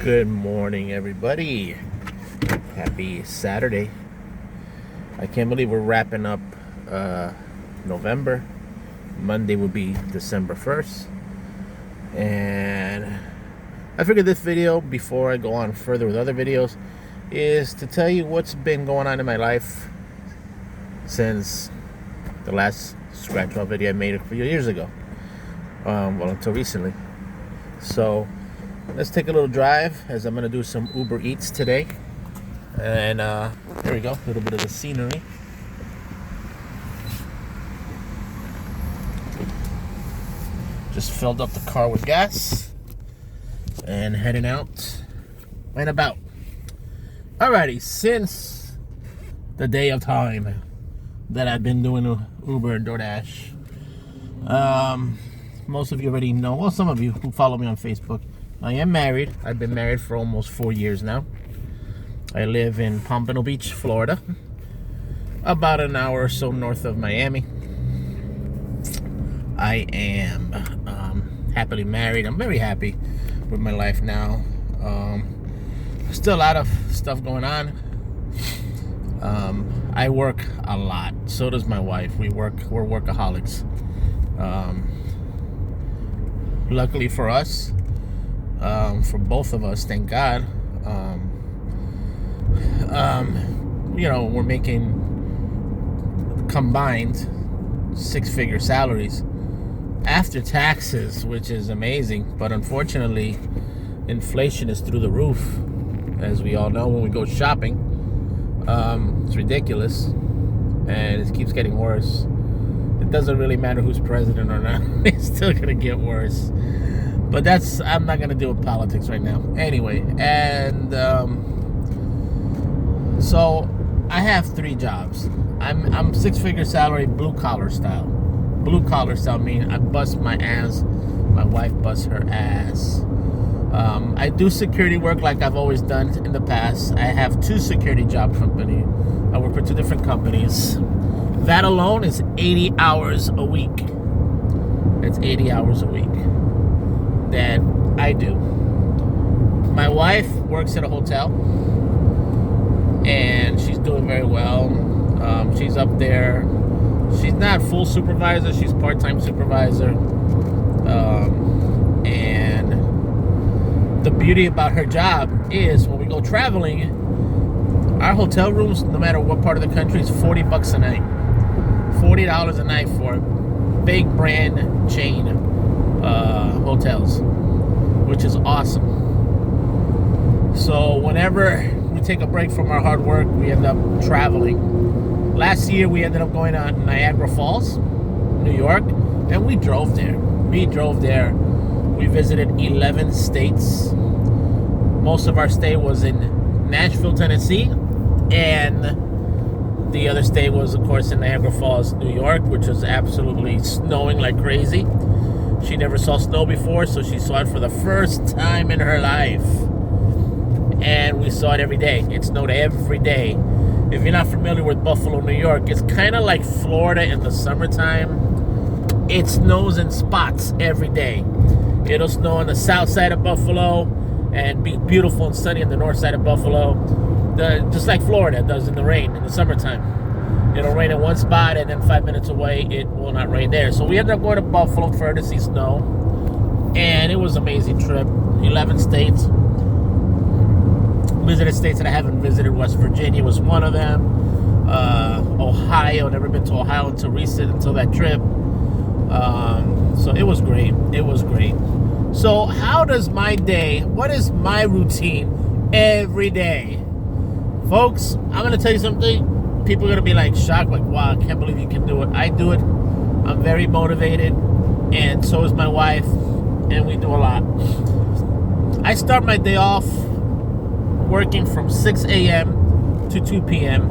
Good morning, everybody. Happy Saturday. I can't believe we're wrapping up November. Monday will be December 1st. And I figured this video, before I go on further with other videos, is to tell you what's been going on in my life since the last scratch off video I made a few years ago. Until recently. So let's take a little drive, as I'm going to do some Uber Eats today. And here we go, a little bit of the scenery. Just filled up the car with gas and heading out and about. Alrighty, since the day of time that I've been doing Uber and DoorDash, most of you already know, well, some of you who follow me on Facebook, I am married. I've been married for almost 4 years now. I live in Pompano Beach, Florida, about an hour or so north of Miami. I am happily married. I'm very happy with my life now. Still a lot of stuff going on. I work a lot. So does my wife. We're workaholics. Luckily for us, for both of us, thank God, we're making combined 6-figure salaries after taxes, which is amazing. But unfortunately, inflation is through the roof, as we all know when we go shopping. It's ridiculous, and it keeps getting worse. It doesn't really matter who's president or not. It's still gonna get worse. But I'm not gonna deal with politics right now. Anyway, and so I have 3 jobs. I'm 6-figure salary, blue collar style. Blue collar style meaning I bust my ass. My wife busts her ass. I do security work like I've always done in the past. I have 2 security job companies. I work for 2 different companies. That alone is 80 hours a week. It's 80 hours a week that I do. My wife works at a hotel, and she's doing very well. She's up there. She's not full supervisor. She's part-time supervisor. And the beauty about her job is when we go traveling, our hotel rooms, no matter what part of the country, is $40 a night. $40 a night for big brand chain hotels, which is awesome. So whenever we take a break from our hard work, we end up traveling. Last year we ended up going to Niagara Falls, New York, and we drove there. We visited 11 states. Most of our stay was in Nashville, Tennessee, and the other state was, of course, in Niagara Falls, New York, which was absolutely snowing like crazy. She never saw snow before, so she saw it for the first time in her life. And we saw it every day. It snowed every day. If you're not familiar with Buffalo, New York, it's kind of like Florida in the summertime. It snows in spots every day. It'll snow on the south side of Buffalo and be beautiful and sunny on the north side of Buffalo. Just like Florida does in the rain in the summertime. It'll rain in one spot, and then 5 minutes away, it will not rain there. So we ended up going to Buffalo for her to see snow, and it was an amazing trip. 11 states. Visited states that I haven't visited. West Virginia was one of them. Ohio, never been to Ohio until that trip. So it was great. So how does my day, what is my routine every day? Folks, I'm going to tell you something. People are going to be like shocked, like, wow, I can't believe you can do it. I do it. I'm very motivated, and so is my wife, and we do a lot. I start my day off working from 6 a.m. to 2 p.m.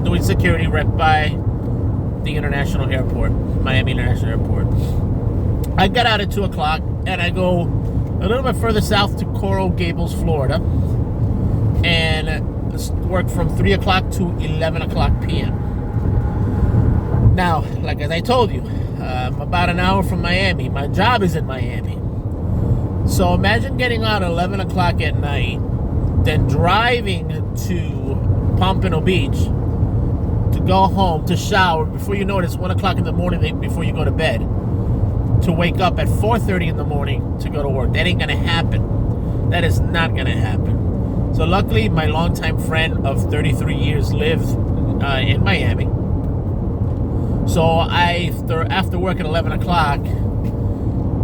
doing security right by the international airport, Miami International Airport. I get out at 2 o'clock, and I go a little bit further south to Coral Gables, Florida, and work from 3 o'clock to 11 o'clock p.m. Now, like as I told you, I'm about an hour from Miami. My job is in Miami. So imagine getting out at 11 o'clock at night, then driving to Pompano Beach to go home, to shower. Before you know it, it's 1 o'clock in the morning before you go to bed. To wake up at 4:30 in the morning to go to work. That ain't going to happen. That is not going to happen. So luckily, my longtime friend of 33 years lives in Miami. So after work at 11 o'clock,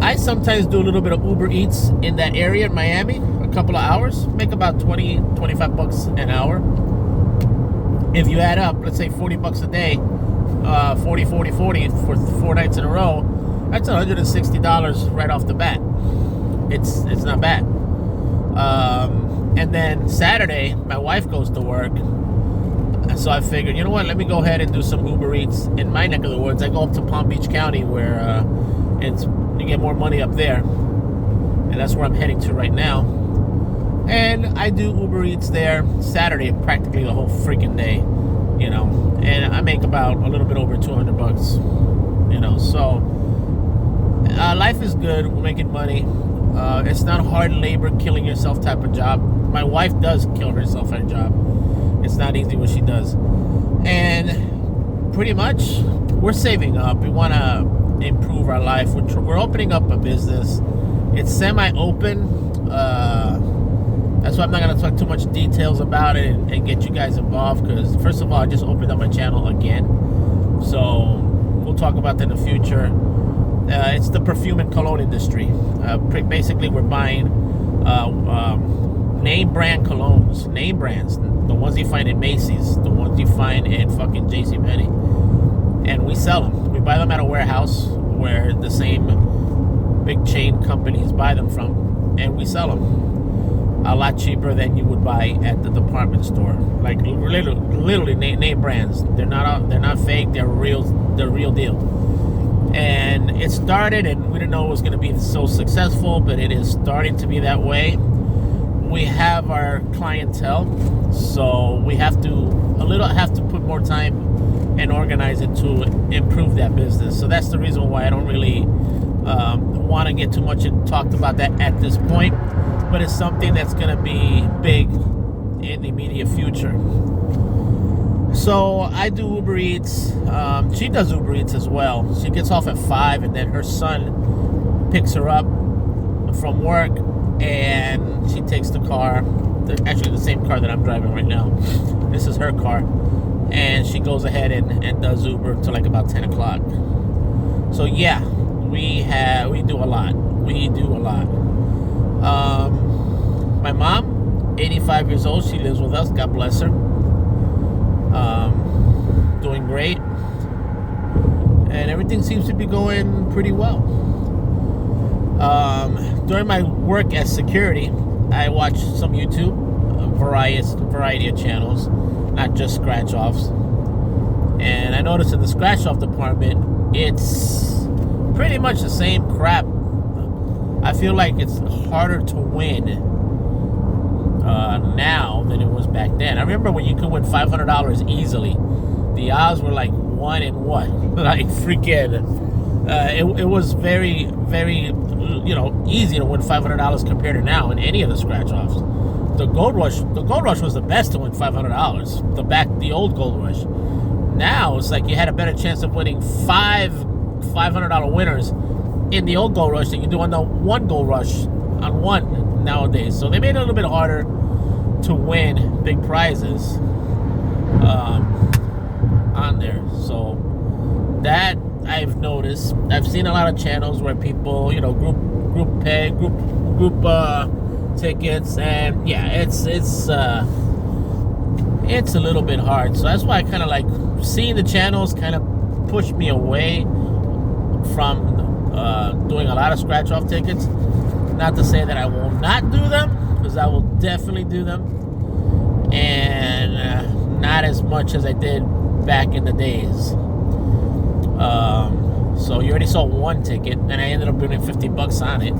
I sometimes do a little bit of Uber Eats in that area in Miami, a couple of hours, make about 20, 25 bucks an hour. If you add up, let's say 40 bucks a day, 40 for 4 nights in a row, that's $160 right off the bat. It's not bad. And then Saturday, my wife goes to work. So I figured, you know what, let me go ahead and do some Uber Eats in my neck of the woods. I go up to Palm Beach County where you get more money up there. And that's where I'm heading to right now. And I do Uber Eats there Saturday, practically the whole freaking day, you know. And I make about a little bit over 200 bucks, you know. So life is good. We're making money. It's not hard labor, killing yourself type of job. My wife does kill herself at a job. It's not easy what she does. And pretty much, we're saving up. We want to improve our life. We're opening up a business. It's semi-open. That's why I'm not going to talk too much details about it and get you guys involved. Because, first of all, I just opened up my channel again. So, we'll talk about that in the future. It's the perfume and cologne industry. Basically, we're buying name brand colognes, name brands, the ones you find in Macy's, the ones you find in fucking JCPenney, and we sell them. We buy them at a warehouse where the same big chain companies buy them from, and we sell them a lot cheaper than you would buy at the department store. Like literally name brands. They're not fake. They're real deal. And it started, and we didn't know it was going to be so successful, but it is starting to be that way. We have our clientele, so we have to put more time and organize it to improve that business. So that's the reason why I don't really want to get too much talked about that at this point, but it's something that's going to be big in the immediate future. So I do Uber Eats. She does Uber Eats as well. She gets off at 5, and then her son picks her up from work, and she takes the car, actually the same car that I'm driving right now. This is her car, and she goes ahead and does Uber till like about 10 o'clock. So yeah, we do a lot. My mom, 85 years old, she lives with us. God bless her. Doing great, and everything seems to be going pretty well. During my work as security, I watch some YouTube, variety of channels, not just scratch offs. And I noticed in the scratch off department, it's pretty much the same crap. I feel like it's harder to win now than it was back then. I remember when you could win $500 easily. The odds were like 1 in what? Like freaking. It was very, very, easy to win $500 compared to now in any of the scratch offs. The Gold Rush was the best to win $500. The old Gold Rush. Now it's like you had a better chance of winning five $500 winners in the old Gold Rush than you do on the one Gold Rush on one nowadays. So they made it a little bit harder to win big prizes on there. So that I've noticed. I've seen a lot of channels where people, group pay, group tickets, and yeah, it's a little bit hard. So that's why I kind of like seeing the channels kind of push me away from doing a lot of scratch off tickets. Not to say that I will not do them, because I will definitely do them, and not as much as I did back in the days. So you already saw one ticket, and I ended up doing $50 on it.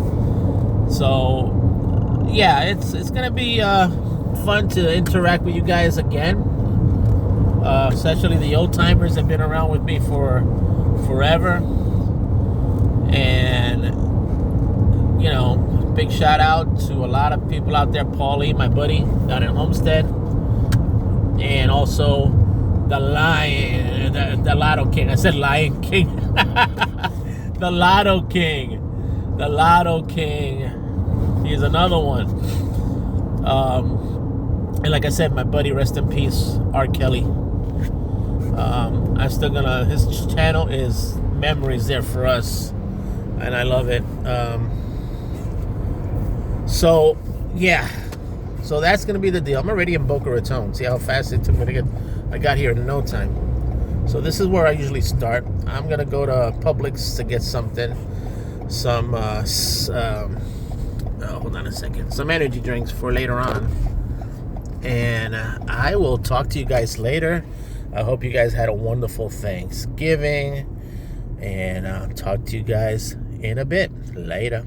So yeah, it's gonna be fun to interact with you guys again, especially the old timers that have been around with me for forever. And Big shout out to a lot of people out there. Paulie, my buddy, down in Homestead. And also the Lion, the Lotto King. I said Lion King. The Lotto King. The Lotto King. He's another one. And like I said, my buddy, rest in peace, R. Kelly. I'm still gonna, his channel is memories there for us. And I love it. So, yeah. So that's going to be the deal. I'm already in Boca Raton. See how fast it took me to get... I got here in no time. So this is where I usually start. I'm going to go to Publix to get something. Some... hold on a second. Some energy drinks for later on. And I will talk to you guys later. I hope you guys had a wonderful Thanksgiving. And I'll talk to you guys in a bit. Later.